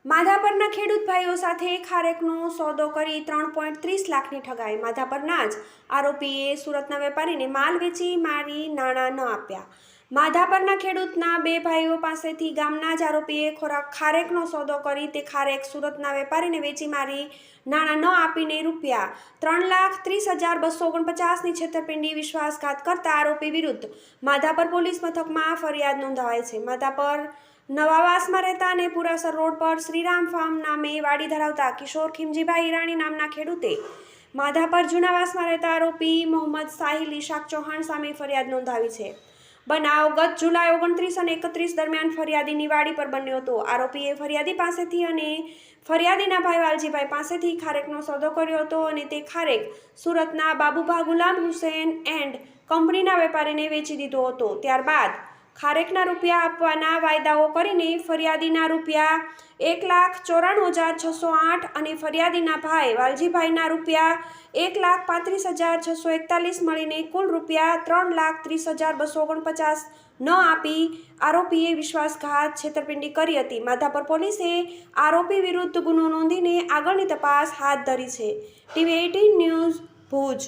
માધાપરના ખેડૂત ભાઈઓ સાથે ખારેકનો સોદો કરી 3.30 લાખની ઠગાઈ। માધાપરના જ આરોપીએ સુરતના વેપારીને માલ વેચી મારી નાણાં ન આપ્યા। માધાપરના ખેડૂતના બે ભાઈઓ પાસેથી ગામના જ આરોપીએ ખારેકનો સોદો કરી તે ખારેક સુરતના વેપારીને વેચી મારી નાણાં ન આપીને ₹3,30,249ની છેતરપિંડી વિશ્વાસઘાત કરતા આરોપી વિરુદ્ધ માધાપર પોલીસ મથકમાં ફરિયાદ નોંધાવાઈ છે। માધાપર નવાવાસમાં રહેતા અને પુરાસર રોડ પર શ્રીરામ ફાર્મ નામે વાડી ધરાવતા કિશોર ખીમજીભાઈ ઈરાણી નામના ખેડૂતે માધાપર જૂનાવાસમાં રહેતા આરોપી મોહમ્મદ સાહિલ ઇશાક ચૌહાણ સામે ફરિયાદ નોંધાવી છે। બનાવ ગત જુલાઈ 29 અને 31 દરમિયાન ફરિયાદીની વાડી પર બન્યો હતો। આરોપીએ ફરિયાદી પાસેથી અને ફરિયાદીના ભાઈ વાલજીભાઈ પાસેથી ખારેકનો સોદો કર્યો હતો અને તે ખારેક સુરતના બાબુભા ગુલામ હુસૈન એન્ડ કંપનીના વેપારીને વેચી દીધો હતો। ત્યારબાદ ખારેકના રૂપિયા આપવાના વાયદાઓ કરીને ફરિયાદીના ₹1,94,608 અને ફરિયાદીના ભાઈ વાલજીભાઈના ₹1,35,641 મળીને કુલ ₹3,30,249 ન આપી આરોપીએ વિશ્વાસઘાત છેતરપિંડી કરી હતી। માધાપર પોલીસે આરોપી વિરુદ્ધ ગુનો નોંધીને આગળની તપાસ હાથ ધરી છે। TV18 news Bhuj.